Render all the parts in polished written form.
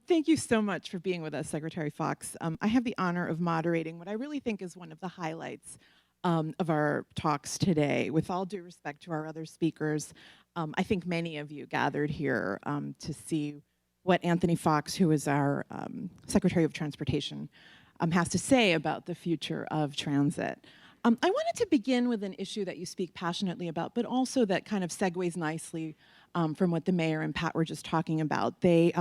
Thank you so much for being with us, Secretary Foxx. I have the honor of moderating what I really think is one of the highlights of our talks today. With all due respect to our other speakers, I think many of you gathered here to see what Anthony Foxx, who is our Secretary of Transportation, has to say about the future of transit. I wanted to begin with an issue that you speak passionately about, but also that kind of segues nicely from what the mayor and Pat were just talking about. They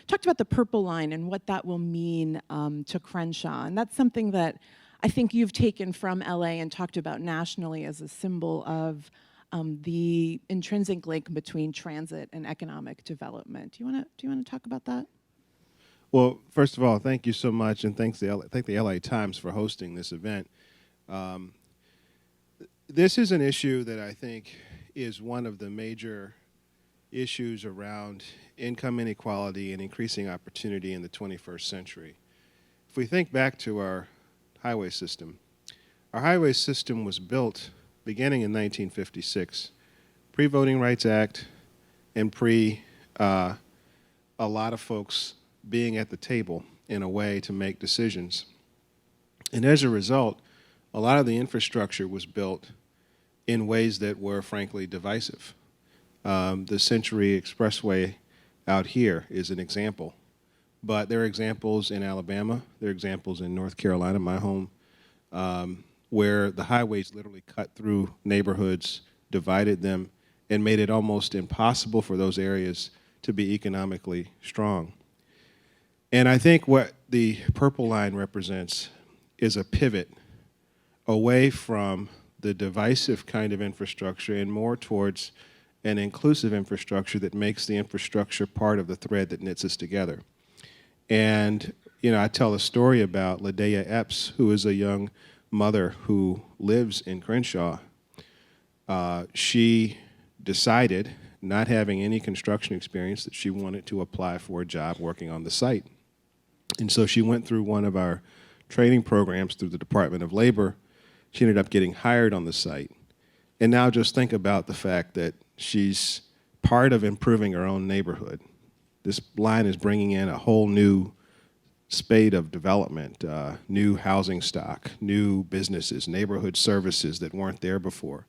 talked about the Purple Line and what that will mean to Crenshaw. And that's something that I think you've taken from LA and talked about nationally as a symbol of the intrinsic link between transit and economic development. Do you want to talk about that? Well, first of all, thank you so much, and thank the LA Times for hosting this event. This is an issue that I think is one of the major issues around income inequality and increasing opportunity in the 21st century. If we think back to our highway system was built beginning in 1956, pre-Voting Rights Act and a lot of folks being at the table in a way to make decisions. And as a result, a lot of the infrastructure was built in ways that were frankly divisive. The Century Expressway out here is an example, but there are examples in Alabama, there are examples in North Carolina, my home, where the highways literally cut through neighborhoods, divided them, and made it almost impossible for those areas to be economically strong. And I think what the Purple Line represents is a pivot away from the divisive kind of infrastructure and more towards an inclusive infrastructure that makes the infrastructure part of the thread that knits us together. And, I tell a story about Ladea Epps, who is a young mother who lives in Crenshaw. She decided, not having any construction experience, that she wanted to apply for a job working on the site. And so she went through one of our training programs through the Department of Labor. She ended up getting hired on the site. And now just think about the fact that she's part of improving her own neighborhood. This line is bringing in a whole new spate of development, new housing stock, new businesses, neighborhood services that weren't there before.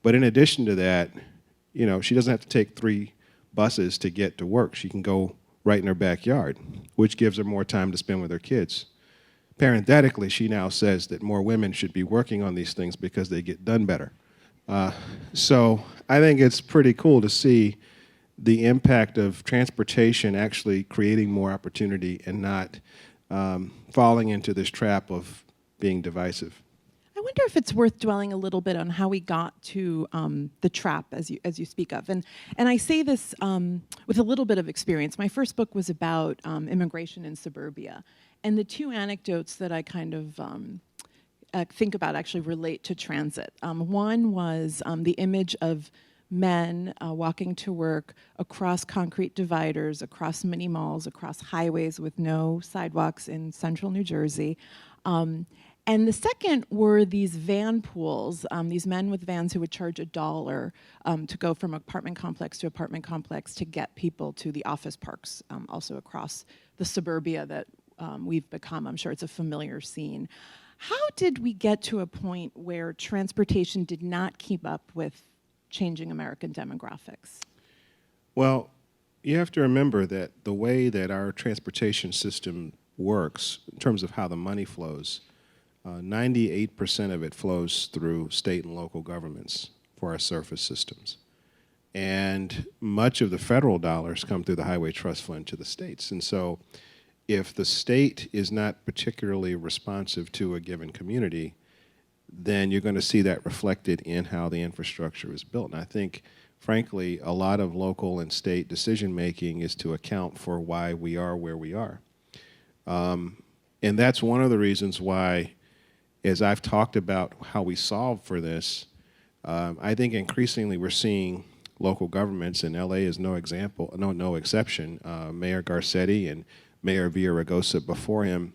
But in addition to that, she doesn't have to take 3 buses to get to work. She can go right in her backyard, which gives her more time to spend with her kids. Parenthetically, she now says that more women should be working on these things because they get done better. So I think it's pretty cool to see the impact of transportation actually creating more opportunity and not falling into this trap of being divisive. I wonder if it's worth dwelling a little bit on how we got to the trap, as you speak of, and I say this with a little bit of experience. My first book was about immigration in suburbia, and the 2 anecdotes that I kind of think about actually relate to transit. One was the image of men walking to work across concrete dividers, across mini malls, across highways with no sidewalks in central New Jersey. And the second were these van pools, these men with vans who would charge $1 to go from apartment complex to apartment complex to get people to the office parks, also across the suburbia that we've become. I'm sure it's a familiar scene. How did we get to a point where transportation did not keep up with changing American demographics? Well, you have to remember that the way that our transportation system works, in terms of how the money flows, 98% of it flows through state and local governments for our surface systems. And much of the federal dollars come through the Highway Trust Fund to the states. And so if the state is not particularly responsive to a given community, then you're going to see that reflected in how the infrastructure is built. And I think, frankly, a lot of local and state decision-making is to account for why we are where we are. And that's one of the reasons why, as I've talked about how we solve for this, I think increasingly we're seeing local governments, and LA is no exception. Mayor Garcetti and Mayor Villaraigosa before him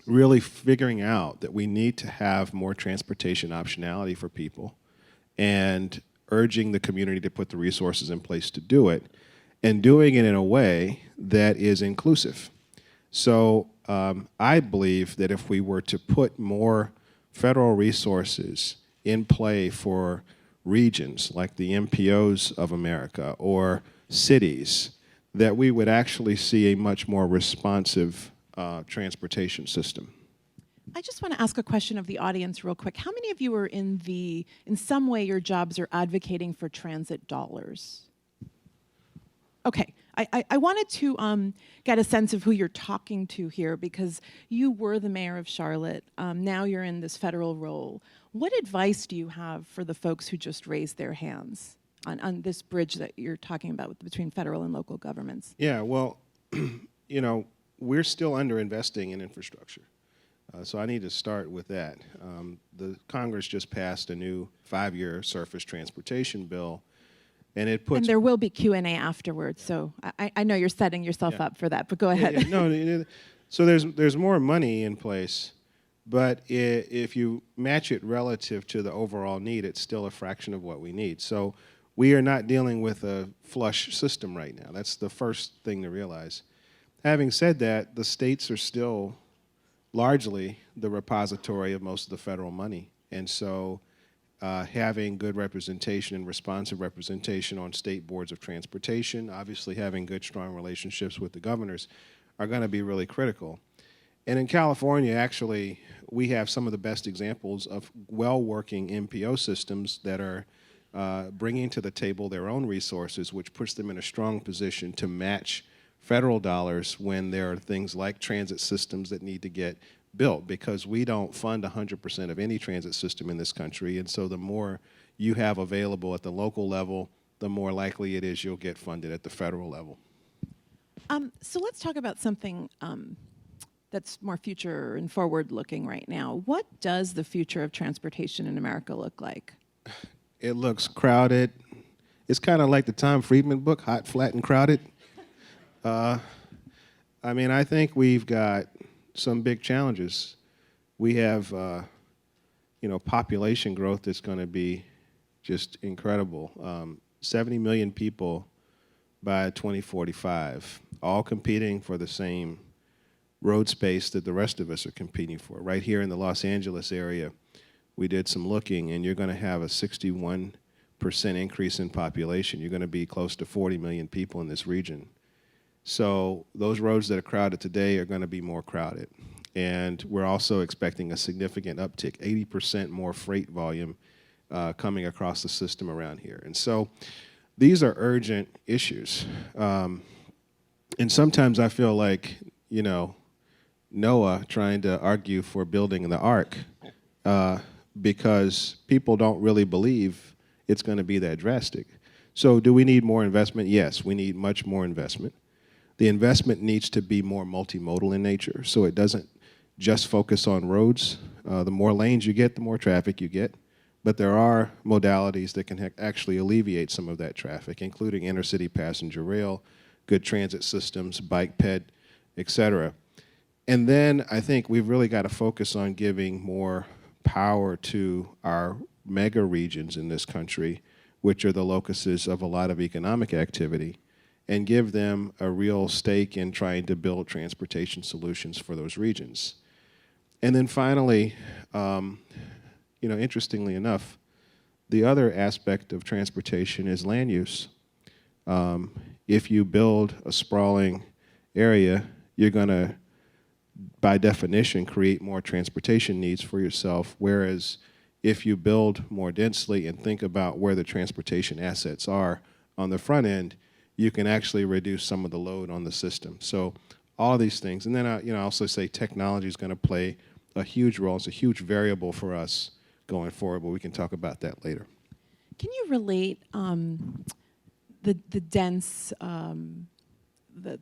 really figuring out that we need to have more transportation optionality for people and urging the community to put the resources in place to do it. and doing it in a way that is inclusive. So I believe that if we were to put more federal resources in play for regions like the MPOs of America or cities, that we would actually see a much more responsive transportation system. I just want to ask a question of the audience real quick. How many of you are in some way your jobs are advocating for transit dollars? Okay, I wanted to get a sense of who you're talking to here because you were the mayor of Charlotte. Now you're in this federal role. What advice do you have for the folks who just raised their hands on this bridge that you're talking about between federal and local governments? Yeah, well, you know, we're still underinvesting in infrastructure. So I need to start with that. The Congress just passed a new 5-year surface transportation bill, and it puts... And there will be Q&A afterwards, so I know you're setting yourself up for that, but go ahead. No, so there's more money in place, but if you match it relative to the overall need, it's still a fraction of what we need. So we are not dealing with a flush system right now. That's the first thing to realize. Having said that, the states are still largely the repository of most of the federal money. And so having good representation and responsive representation on state boards of transportation, obviously having good, strong relationships with the governors are going to be really critical. And in California, actually, we have some of the best examples of well-working MPO systems that are bringing to the table their own resources, which puts them in a strong position to match federal dollars when there are things like transit systems that need to get built, because we don't fund 100% of any transit system in this country, and so the more you have available at the local level, the more likely it is you'll get funded at the federal level. So let's talk about something that's more future and forward-looking right now. What does the future of transportation in America look like? It looks crowded. It's kind of like the Tom Friedman book, Hot, Flat, and Crowded. I mean, I think we've got some big challenges. We have, population growth that's going to be just incredible. 70 million people by 2045, all competing for the same road space that the rest of us are competing for. Right here in the Los Angeles area, we did some looking, and you're going to have a 61% increase in population. You're going to be close to 40 million people in this region. So those roads that are crowded today are going to be more crowded. And we're also expecting a significant uptick, 80% more freight volume coming across the system around here. And so these are urgent issues. And sometimes I feel like, Noah trying to argue for building the ark because people don't really believe it's going to be that drastic. So do we need more investment? Yes, we need much more investment. The investment needs to be more multimodal in nature, so it doesn't just focus on roads. The more lanes you get, the more traffic you get. But there are modalities that can actually alleviate some of that traffic, including intercity passenger rail, good transit systems, bike ped, et cetera. And then I think we've really got to focus on giving more power to our mega regions in this country, which are the locuses of a lot of economic activity, and give them a real stake in trying to build transportation solutions for those regions. And then finally, interestingly enough, the other aspect of transportation is land use. If you build a sprawling area, you're going to, by definition, create more transportation needs for yourself, whereas if you build more densely and think about where the transportation assets are on the front end, you can actually reduce some of the load on the system. So all of these things. And then I also say technology is going to play a huge role. It's a huge variable for us going forward, but we can talk about that later. Can you relate the dense, the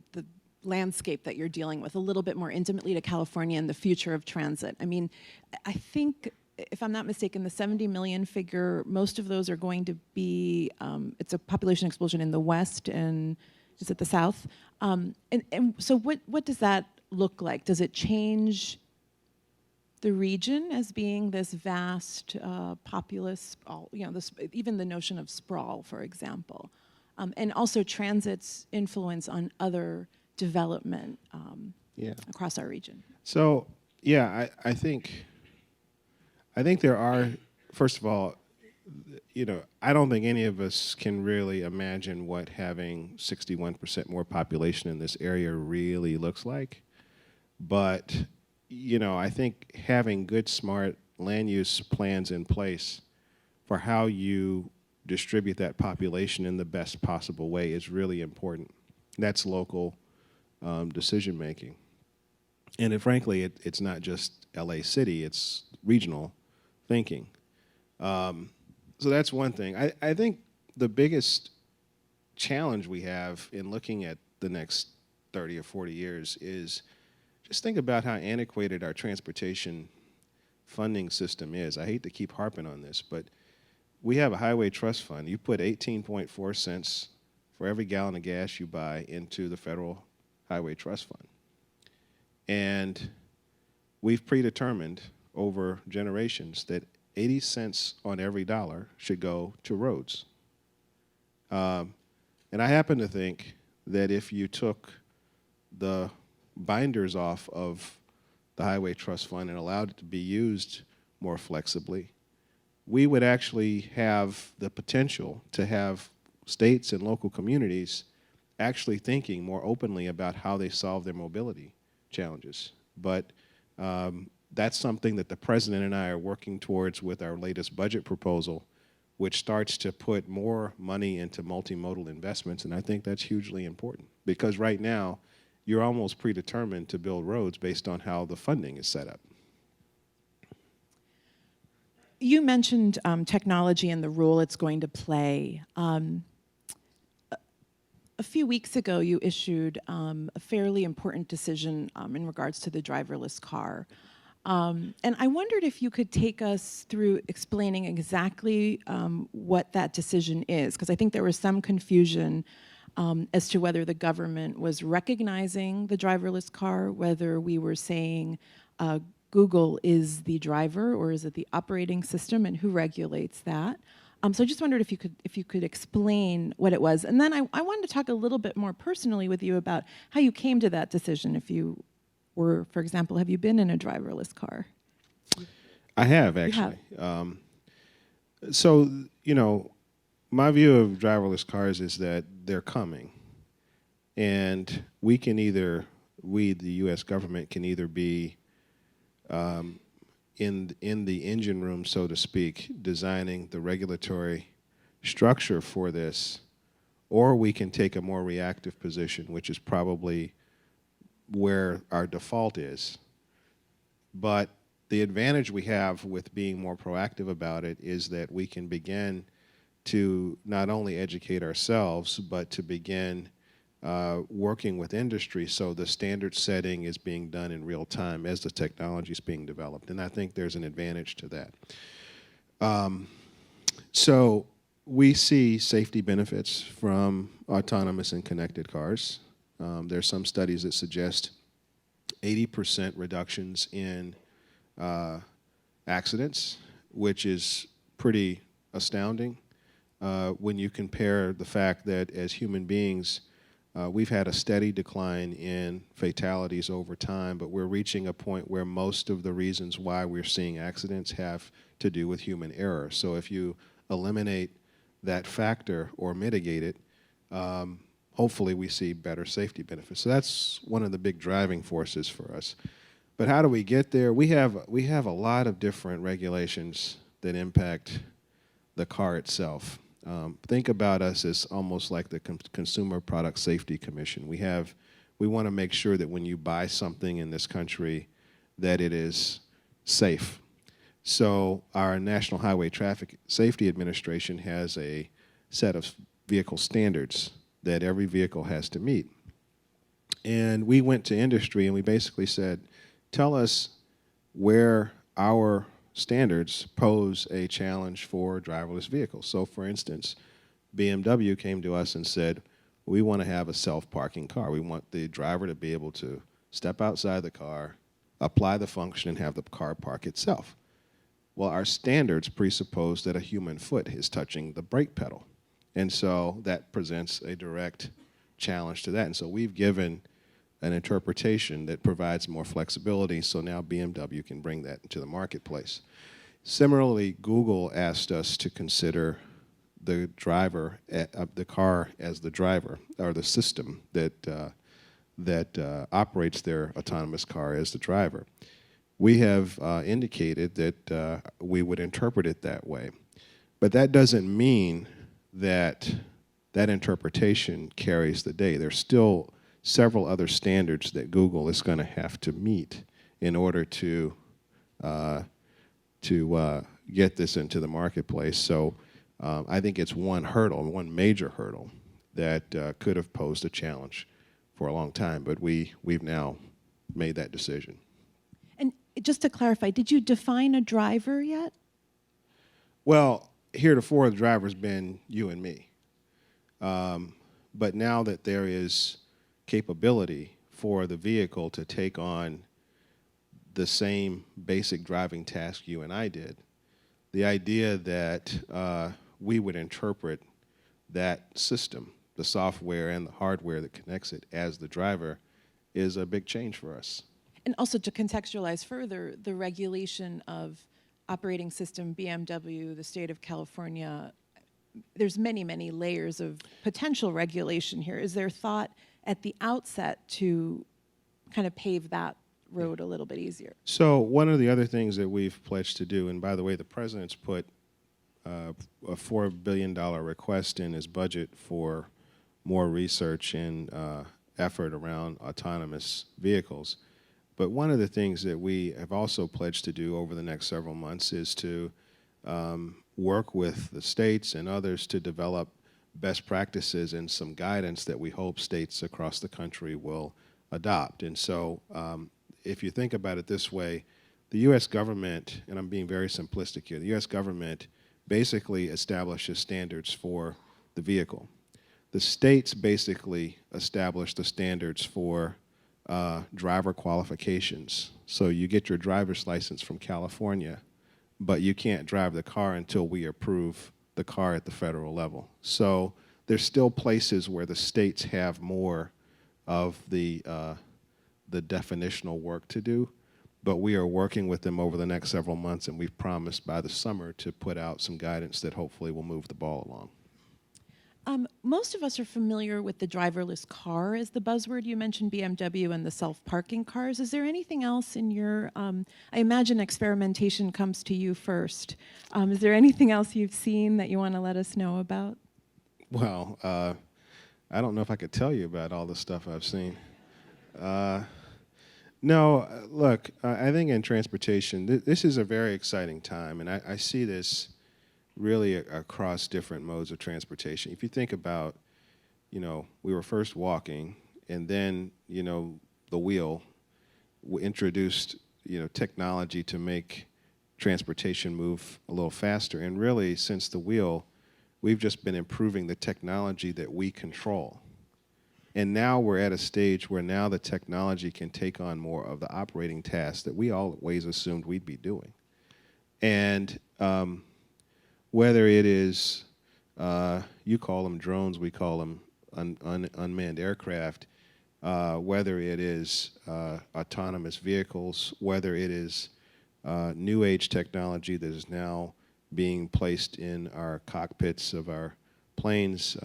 landscape that you're dealing with a little bit more intimately to California and the future of transit? I mean, I think, if I'm not mistaken, the 70 million figure, most of those are going to be, it's a population explosion in the West and is it the South? And so what does that look like? Does it change the region as being this vast populous, even the notion of sprawl, for example? and also transit's influence on other development Yeah. across our region. So, yeah, I think there are, first of all, I don't think any of us can really imagine what having 61% more population in this area really looks like. But, I think having good, smart land use plans in place for how you distribute that population in the best possible way is really important. That's local decision making. And frankly, it's not just LA City, it's regional thinking. So that's one thing. I think the biggest challenge we have in looking at the next 30 or 40 years is just think about how antiquated our transportation funding system is. I hate to keep harping on this, but we have a highway trust fund. You put 18.4 cents for every gallon of gas you buy into the federal highway trust fund. And we've predetermined over generations that 80 cents on every dollar should go to roads. And I happen to think that if you took the binders off of the Highway Trust Fund and allowed it to be used more flexibly, we would actually have the potential to have states and local communities actually thinking more openly about how they solve their mobility challenges. But that's something that the president and I are working towards with our latest budget proposal, which starts to put more money into multimodal investments, and I think that's hugely important because right now you're almost predetermined to build roads based on how the funding is set up. You mentioned technology and the role it's going to play. A few weeks ago, you issued a fairly important decision in regards to the driverless car. And I wondered if you could take us through explaining exactly what that decision is, because I think there was some confusion as to whether the government was recognizing the driverless car, whether we were saying Google is the driver or is it the operating system, and who regulates that. So I just wondered if you could explain what it was. And then I wanted to talk a little bit more personally with you about how you came to that decision. If you were, for example, have you been in a driverless car? I have, actually. So, my view of driverless cars is that they're coming. And we, the U.S. government, can either be in the engine room, so to speak, designing the regulatory structure for this, or we can take a more reactive position, which is probably where our default is. But the advantage we have with being more proactive about it is that we can begin to not only educate ourselves, but to begin working with industry so the standard setting is being done in real time as the technology is being developed. And I think there's an advantage to that. So we see safety benefits from autonomous and connected cars. There's some studies that suggest 80% reductions in accidents, which is pretty astounding when you compare the fact that as human beings, we've had a steady decline in fatalities over time, but we're reaching a point where most of the reasons why we're seeing accidents have to do with human error. So if you eliminate that factor or mitigate it, hopefully we see better safety benefits. So that's one of the big driving forces for us. But how do we get there? We have a lot of different regulations that impact the car itself. Think about us as almost like the Consumer Product Safety Commission. We want to make sure that when you buy something in this country that it is safe. So our National Highway Traffic Safety Administration has a set of vehicle standards that every vehicle has to meet. And we went to industry and we basically said, tell us where our standards pose a challenge for driverless vehicles. So for instance, BMW came to us and said, we want to have a self-parking car. We want the driver to be able to step outside the car, apply the function, and have the car park itself. Well, our standards presuppose that a human foot is touching the brake pedal. And so that presents a direct challenge to that. And so we've given an interpretation that provides more flexibility, so now BMW can bring that into the marketplace. Similarly, Google asked us to consider the driver of the car as the driver, or the system that operates their autonomous car as the driver. We have indicated that we would interpret it that way. But that doesn't mean that that interpretation carries the day. There's still several other standards that Google is going to have to meet in order to get this into the marketplace. So I think it's one hurdle, one major hurdle that could have posed a challenge for a long time, but we've now made that decision. And just to clarify, did you define a driver yet? Well, heretofore the driver's been you and me. But now that there is capability for the vehicle to take on the same basic driving task you and I did, the idea that we would interpret that system, the software and the hardware that connects it, as the driver is a big change for us. And also to contextualize further, the regulation of operating system BMW, the state of California, there's many, many layers of potential regulation here. Is there thought at the outset to kind of pave that road a little bit easier? So one of the other things that we've pledged to do, and by the way, the president's put a $4 billion request in his budget for more research and effort around autonomous vehicles. But one of the things that we have also pledged to do over the next several months is to work with the states and others to develop best practices and some guidance that we hope states across the country will adopt. And so if you think about it this way, the U.S. government, and I'm being very simplistic here, the U.S. government basically establishes standards for the vehicle. The states basically establish the standards for driver qualifications. So you get your driver's license from California, but you can't drive the car until we approve the car at the federal level. So there's still places where the states have more of the definitional work to do, but we are working with them over the next several months, and we've promised by the summer to put out some guidance that hopefully will move the ball along. Most of us are familiar with the driverless car as the buzzword. You mentioned BMW and the self-parking cars. Is there anything else in your, I imagine experimentation comes to you first. Is there anything else you've seen that you want to let us know about? Well, I don't know if I could tell you about all the stuff I've seen. No, look, I think in transportation, this is a very exciting time, and I see this really across different modes of transportation. If you think about, we were first walking, and then, the wheel introduced, technology to make transportation move a little faster. And really, since the wheel, we've just been improving the technology that we control. And now we're at a stage where now the technology can take on more of the operating tasks that we always assumed we'd be doing. And whether it is, you call them drones, we call them unmanned aircraft, whether it is autonomous vehicles, whether it is new age technology that is now being placed in our cockpits of our planes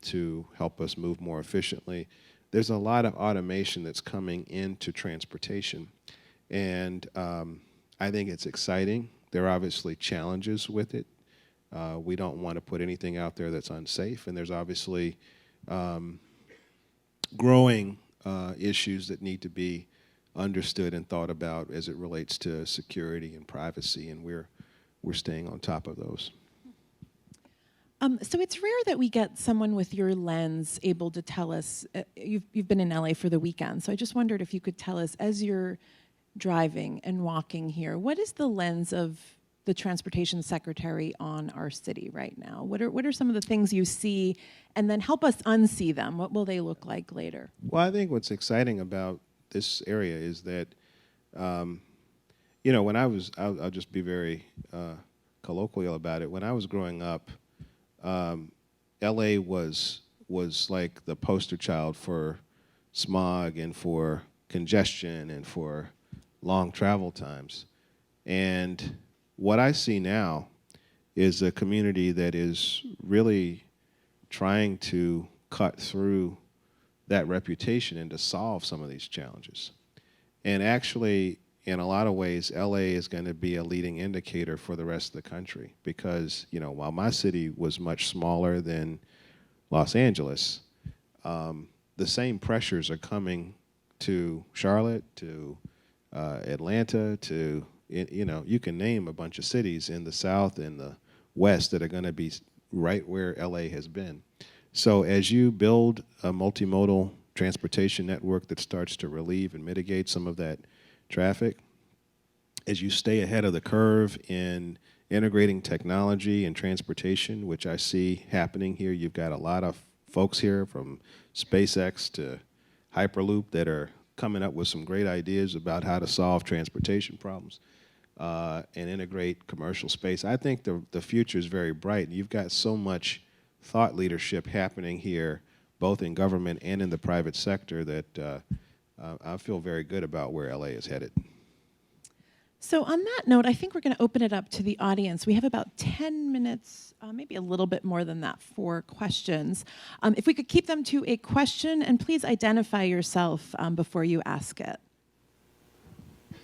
to help us move more efficiently. There's a lot of automation that's coming into transportation, and I think it's exciting. There are obviously challenges with it. We don't want to put anything out there that's unsafe, and there's obviously growing issues that need to be understood and thought about as it relates to security and privacy, and we're staying on top of those. So it's rare that we get someone with your lens able to tell us, you've been in LA for the weekend, so I just wondered if you could tell us, as you're driving and walking here, what is the lens of the transportation secretary on our city right now? What are some of the things you see, and then help us unsee them? What will they look like later? Well, I think what's exciting about this area is that, when I'll just be very colloquial about it. When I was growing up, LA was like the poster child for smog and for congestion and for long travel times. And what I see now is a community that is really trying to cut through that reputation and to solve some of these challenges. And actually, in a lot of ways, LA is going to be a leading indicator for the rest of the country because, you know, while my city was much smaller than Los Angeles, the same pressures are coming to Charlotte, to Atlanta, to, you know, you can name a bunch of cities in the South and the West that are going to be right where LA has been. So as you build a multimodal transportation network that starts to relieve and mitigate some of that traffic, as you stay ahead of the curve in integrating technology and transportation, which I see happening here, you've got a lot of folks here from SpaceX to Hyperloop that are coming up with some great ideas about how to solve transportation problems and integrate commercial space. I think the future is very bright. You've got so much thought leadership happening here, both in government and in the private sector, that I feel very good about where LA is headed. So on that note, I think we're going to open it up to the audience. We have about 10 minutes, maybe a little bit more than that, for questions. If we could keep them to a question, and please identify yourself before you ask it. Good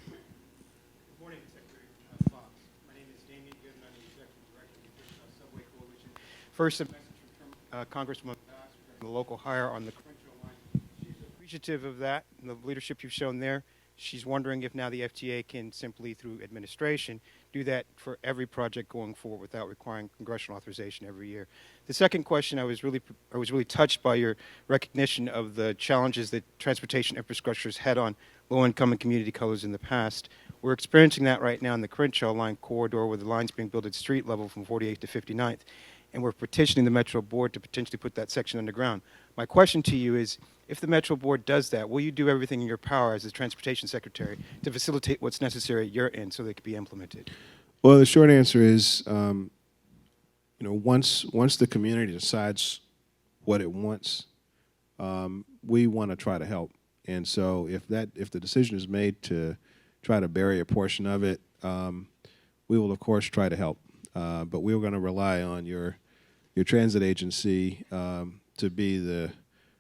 morning, Secretary Foxx. My name is Damien Goodman. I'm the Executive Director of the Wichita Subway Coalition. First, a message from Congresswoman Bass from the local hire on the Crenshaw line. She's appreciative of that and the leadership you've shown there. She's wondering if now the FTA can simply, through administration, do that for every project going forward without requiring congressional authorization every year. The second question, I was really touched by your recognition of the challenges that transportation infrastructure has had on low-income and community colors in the past. We're experiencing that right now in the Crenshaw line corridor, where the line's being built at street level from 48th to 59th, and we're petitioning the Metro Board to potentially put that section underground. My question to you is, if the Metro Board does that, will you do everything in your power as the Transportation Secretary to facilitate what's necessary at your end so they can be implemented? Well, the short answer is, you know, once the community decides what it wants, we want to try to help. And so if the decision is made to try to bury a portion of it, we will of course try to help. But we're going to rely on your transit agency to be the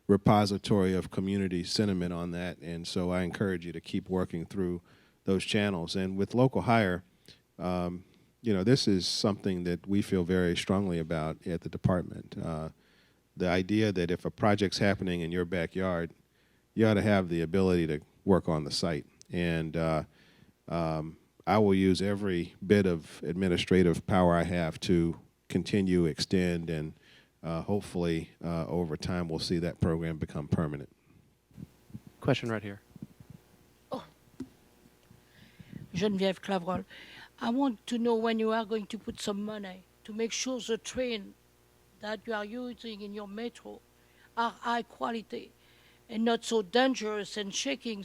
repository of community sentiment on that. And so I encourage you to keep working through those channels. And with local hire, you know, this is something that we feel very strongly about at the department. The idea that if a project's happening in your backyard, you ought to have the ability to work on the site. And I will use every bit of administrative power I have to continue, extend, and hopefully over time we'll see that program become permanent. Question right here. Oh. Geneviève Clavrol. I want to know when you are going to put some money to make sure the train that you are using in your metro are high quality and not so dangerous and shaking.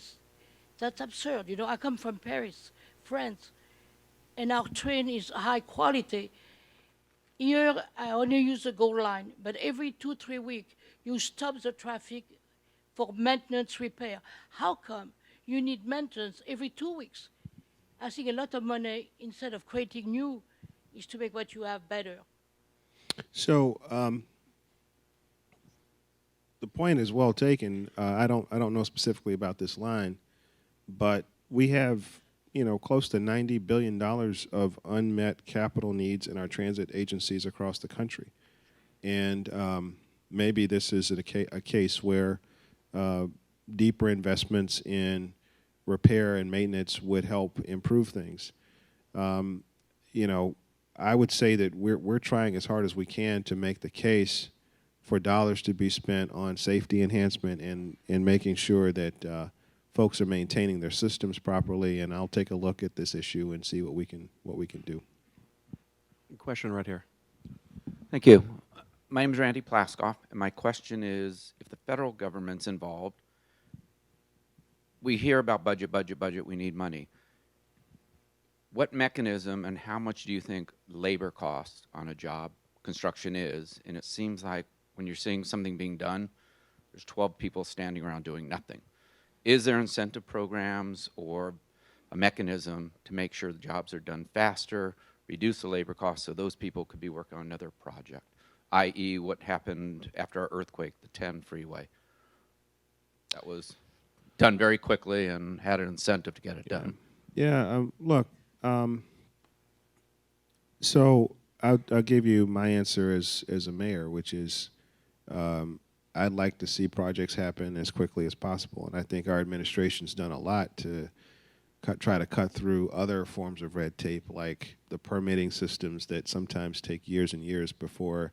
That's absurd. You know, I come from Paris, France, and our train is high quality. Here, I only use the Gold Line, but every 2-3 weeks, you stop the traffic for maintenance repair. How come you need maintenance every 2 weeks? I think a lot of money, instead of creating new, is to make what you have better. So the point is well taken. I don't know specifically about this line, but we have, you know, close to $90 billion of unmet capital needs in our transit agencies across the country. And maybe this is a case where deeper investments in repair and maintenance would help improve things. You know, I would say that we're trying as hard as we can to make the case for dollars to be spent on safety enhancement and making sure that folks are maintaining their systems properly. And I'll take a look at this issue and see what we can do. Question right here. Thank you. My name is Randy Plaskoff, and my question is, if the federal government's involved, we hear about budget, we need money. What mechanism and how much do you think labor costs on a job construction is, and it seems like when you're seeing something being done, there's 12 people standing around doing nothing. Is there incentive programs or a mechanism to make sure the jobs are done faster, reduce the labor costs so those people could be working on another project, i.e. what happened after our earthquake, the 10 freeway? That was done very quickly and had an incentive to get it done. Yeah, look, so I'll give you my answer as a mayor, which is I'd like to see projects happen as quickly as possible. And I think our administration's done a lot to try to cut through other forms of red tape, like the permitting systems that sometimes take years and years before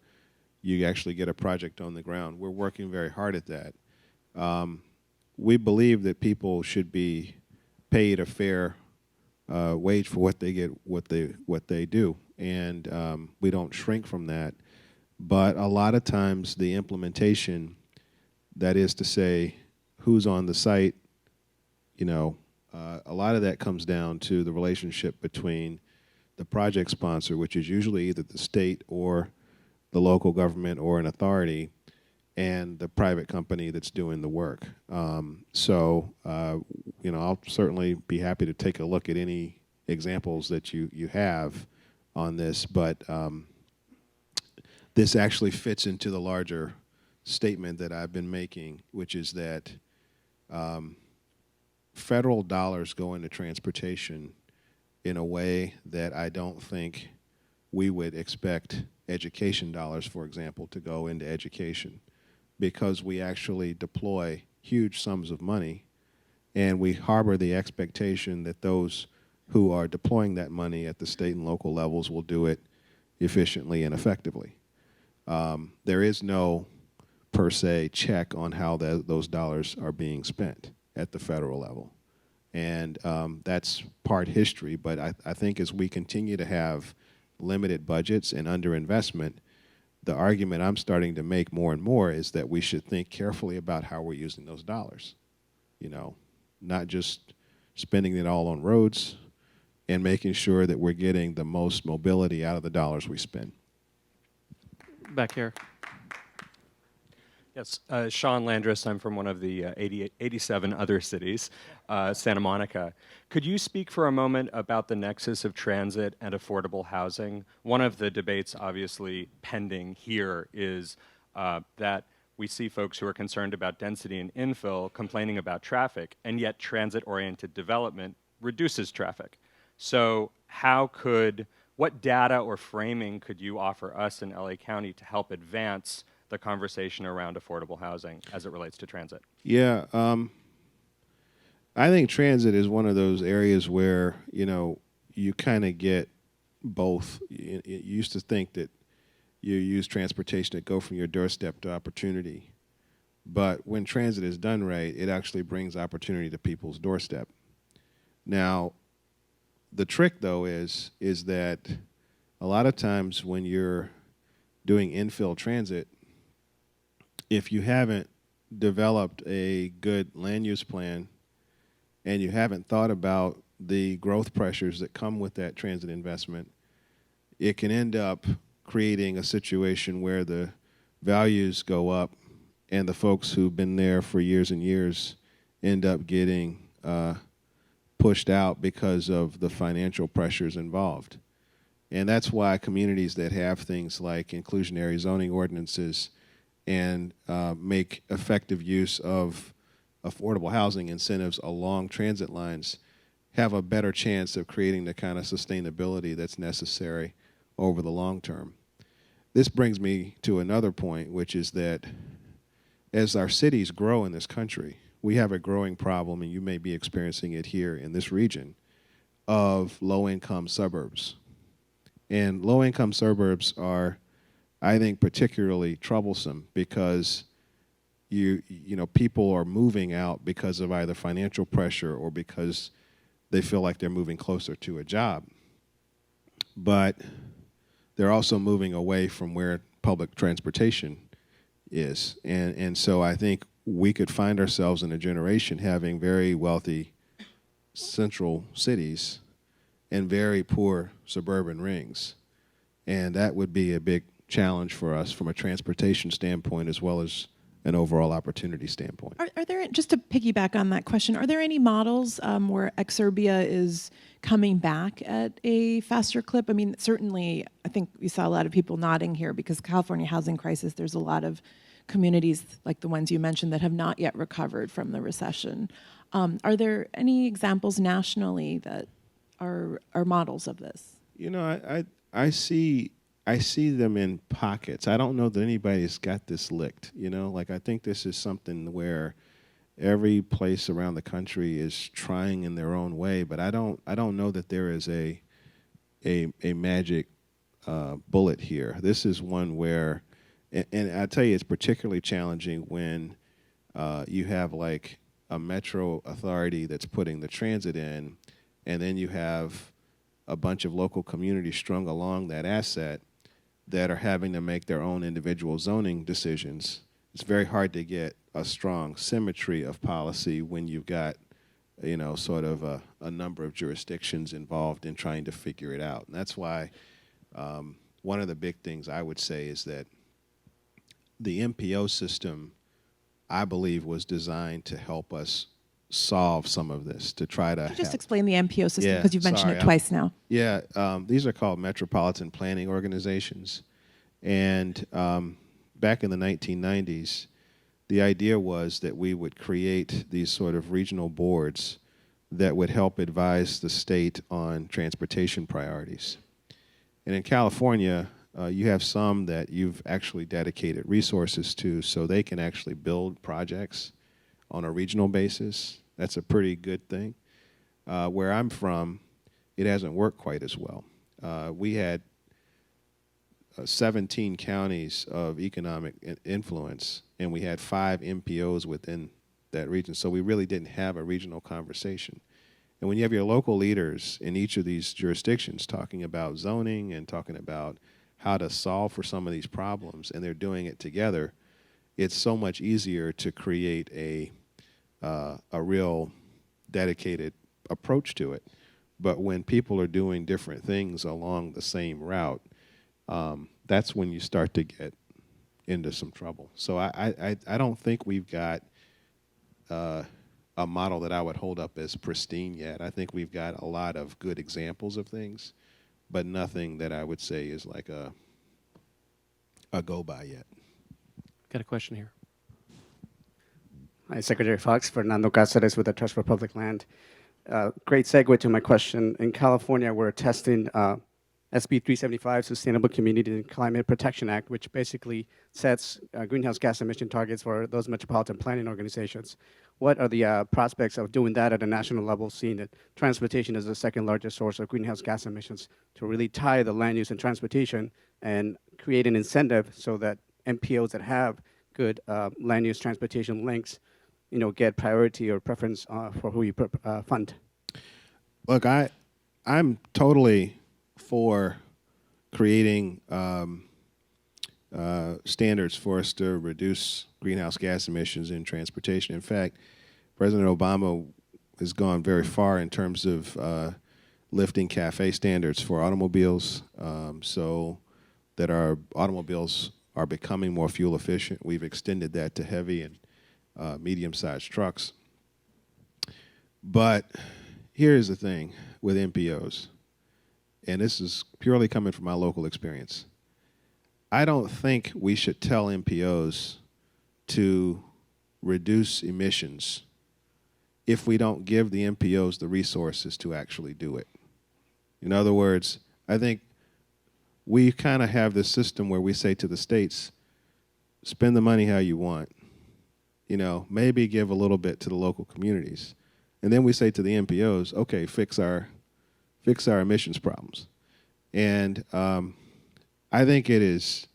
you actually get a project on the ground. We're working very hard at that. We believe that people should be paid a fair wage for what they get, what they do, and we don't shrink from that. But a lot of times, the implementation, that is to say, who's on the site, a lot of that comes down to the relationship between the project sponsor, which is usually either the state or the local government or an authority, and the private company that's doing the work. I'll certainly be happy to take a look at any examples that you have on this, but this actually fits into the larger statement that I've been making, which is that federal dollars go into transportation in a way that I don't think we would expect education dollars, for example, to go into education, because we actually deploy huge sums of money and we harbor the expectation that those who are deploying that money at the state and local levels will do it efficiently and effectively. There is no, per se, check on how those dollars are being spent at the federal level. And that's part history, but I think as we continue to have limited budgets and underinvestment, the argument I'm starting to make more and more is that we should think carefully about how we're using those dollars. Not just spending it all on roads, and making sure that we're getting the most mobility out of the dollars we spend. Back here. Yes, Sean Landris. I'm from one of the 87 other cities, Santa Monica. Could you speak for a moment about the nexus of transit and affordable housing? One of the debates obviously pending here is that we see folks who are concerned about density and infill complaining about traffic, and yet transit-oriented development reduces traffic. So what data or framing could you offer us in LA County to help advance the conversation around affordable housing as it relates to transit? Yeah, I think transit is one of those areas where, you kind of get both. You used to think that you use transportation to go from your doorstep to opportunity. But when transit is done right, it actually brings opportunity to people's doorstep. Now, the trick, though, is that a lot of times when you're doing infill transit, if you haven't developed a good land use plan and you haven't thought about the growth pressures that come with that transit investment, it can end up creating a situation where the values go up and the folks who've been there for years and years end up getting pushed out because of the financial pressures involved. And that's why communities that have things like inclusionary zoning ordinances and make effective use of affordable housing incentives along transit lines have a better chance of creating the kind of sustainability that's necessary over the long term. This brings me to another point, which is that as our cities grow in this country, we have a growing problem, and you may be experiencing it here in this region, of low-income suburbs. And low-income suburbs are, I think, particularly troublesome because people are moving out because of either financial pressure or because they feel like they're moving closer to a job. But they're also moving away from where public transportation is. And so I think we could find ourselves in a generation having very wealthy central cities and very poor suburban rings. And that would be a big challenge for us from a transportation standpoint as well as an overall opportunity standpoint. Are there, just to piggyback on that question, are there any models where exurbia is coming back at a faster clip? I mean, certainly, I think we saw a lot of people nodding here because California housing crisis, there's a lot of communities like the ones you mentioned that have not yet recovered from the recession. Are there any examples nationally that are models of this? You know, I see them in pockets. I don't know that anybody's got this licked. You know, like I think this is something where every place around the country is trying in their own way, but I don't know that there is a magic bullet here. This is one where, and I tell you, it's particularly challenging when you have like a metro authority that's putting the transit in, and then you have a bunch of local communities strung along that asset that are having to make their own individual zoning decisions. It's very hard to get a strong symmetry of policy when you've got, you know, sort of a number of jurisdictions involved in trying to figure it out. And that's why one of the big things I would say is that the MPO system, I believe, was designed to help us solve some of this, to try to Could you just explain the MPO system, because you've mentioned sorry, it twice now. Yeah, these are called metropolitan planning organizations. And back in the 1990s, the idea was that we would create these sort of regional boards that would help advise the state on transportation priorities. And in California, you have some that you've actually dedicated resources to so they can actually build projects on a regional basis. That's a pretty good thing. Where I'm from, it hasn't worked quite as well. We had 17 counties of economic influence, and we had 5 MPOs within that region, so we really didn't have a regional conversation. And when you have your local leaders in each of these jurisdictions talking about zoning and talking about how to solve for some of these problems, and they're doing it together, it's so much easier to create a real dedicated approach to it. But when people are doing different things along the same route, that's when you start to get into some trouble. So I don't think we've got a model that I would hold up as pristine yet. I think we've got a lot of good examples of things, but nothing that I would say is like a go-by yet. Got a question here. Hi, Secretary Foxx. Fernando Cáceres with the Trust for Public Land. Great segue to my question. In California, we're testing SB 375, Sustainable Community and Climate Protection Act, which basically sets greenhouse gas emission targets for those metropolitan planning organizations. What are the prospects of doing that at a national level, seeing that transportation is the second largest source of greenhouse gas emissions, to really tie the land use and transportation and create an incentive so that MPOs that have good land use transportation links, you know, get priority or preference for who you fund? Look, I'm totally for creating standards for us to reduce greenhouse gas emissions in transportation. In fact, President Obama has gone very far in terms of lifting CAFE standards for automobiles so that our automobiles are becoming more fuel efficient. We've extended that to heavy and medium-sized trucks. But here's the thing with MPOs, and this is purely coming from my local experience. I don't think we should tell MPOs to reduce emissions if we don't give the MPOs the resources to actually do it. In other words, I think we kind of have this system where we say to the states, spend the money how you want. You know, maybe give a little bit to the local communities. And then we say to the MPOs, okay, fix our emissions problems. And I think it is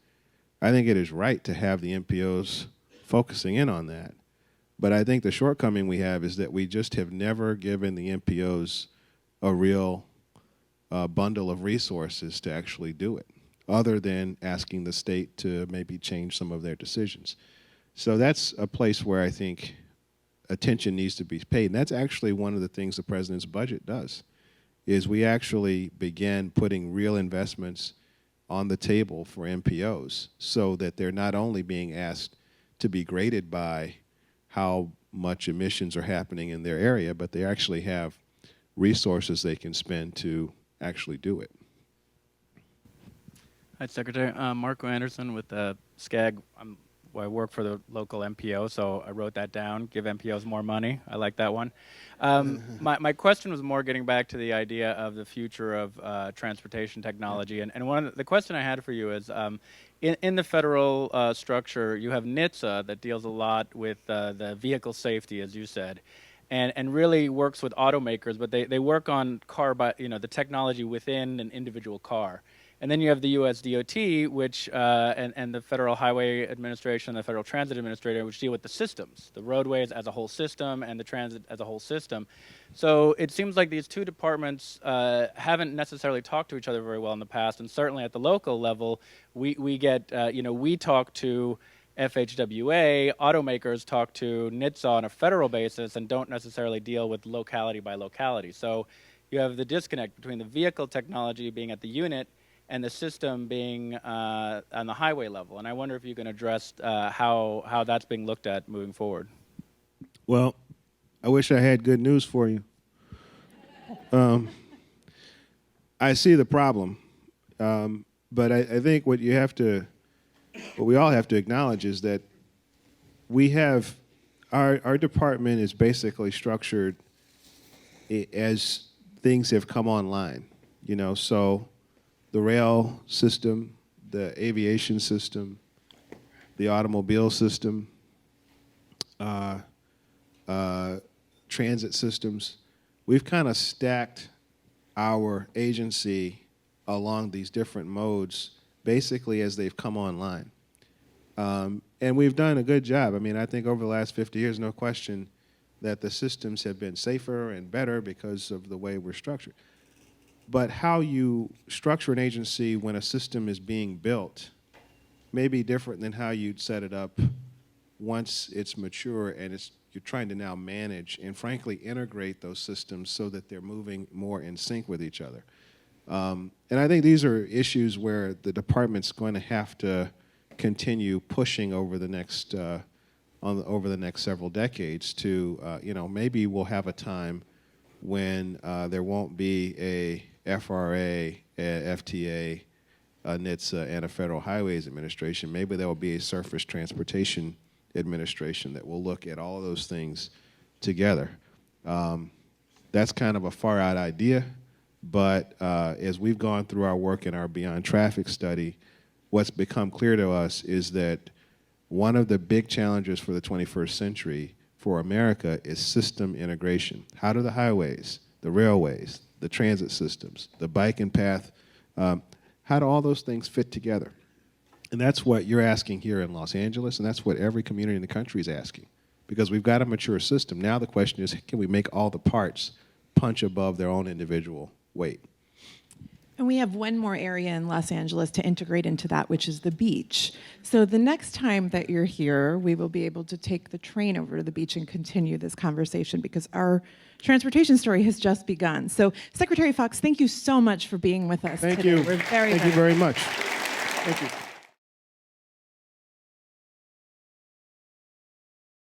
right to have the MPOs focusing in on that. But I think the shortcoming we have is that we just have never given the MPOs a real bundle of resources to actually do it, other than asking the state to maybe change some of their decisions. So that's a place where I think attention needs to be paid. And that's actually one of the things the president's budget does, is we actually begin putting real investments on the table for MPOs so that they're not only being asked to be graded by how much emissions are happening in their area, but they actually have resources they can spend to actually do it. Hi, Secretary. Marco Anderson with SCAG. I work for the local MPO, so I wrote that down. Give MPOs more money. I like that one. My question was more getting back to the idea of the future of transportation technology. And one of the question I had for you is, in the federal structure, you have NHTSA that deals a lot with the vehicle safety, as you said, and really works with automakers, but they work on the technology within an individual car. And then you have the U.S. DOT, which and the Federal Highway Administration, the Federal Transit Administrator, which deal with the systems, the roadways as a whole system and the transit as a whole system. So it seems like these two departments haven't necessarily talked to each other very well in the past, and certainly at the local level, we get we talk to FHWA, automakers talk to NHTSA on a federal basis and don't necessarily deal with locality by locality. So you have the disconnect between the vehicle technology being at the unit and the system being on the highway level. And I wonder if you can address how that's being looked at moving forward. Well, I wish I had good news for you. I see the problem, but I think what we all have to acknowledge is that we have, our department is basically structured as things have come online, so the rail system, the aviation system, the automobile system, transit systems. We've kind of stacked our agency along these different modes basically as they've come online. And we've done a good job. I mean, I think over the last 50 years, no question that the systems have been safer and better because of the way we're structured. But how you structure an agency when a system is being built may be different than how you'd set it up once it's mature and you're trying to now manage and frankly integrate those systems so that they're moving more in sync with each other. And I think these are issues where the department's going to have to continue pushing over the next several decades to, maybe we'll have a time when there won't be a FRA, a FTA, a NHTSA, and a Federal Highways Administration. Maybe there will be a Surface Transportation Administration that will look at all of those things together. That's kind of a far-out idea, but as we've gone through our work in our Beyond Traffic study, what's become clear to us is that one of the big challenges for the 21st century for America is system integration. How do the highways, the railways, the transit systems, the bike and path, how do all those things fit together? And that's what you're asking here in Los Angeles, and that's what every community in the country is asking, because we've got a mature system. Now the question is, can we make all the parts punch above their own individual weight? And we have one more area in Los Angeles to integrate into that, which is the beach. So the next time that you're here, we will be able to take the train over to the beach and continue this conversation because our transportation story has just begun. So Secretary Foxx, thank you so much for being with us today. Thank you. We're very, Thank you very much. Thank you.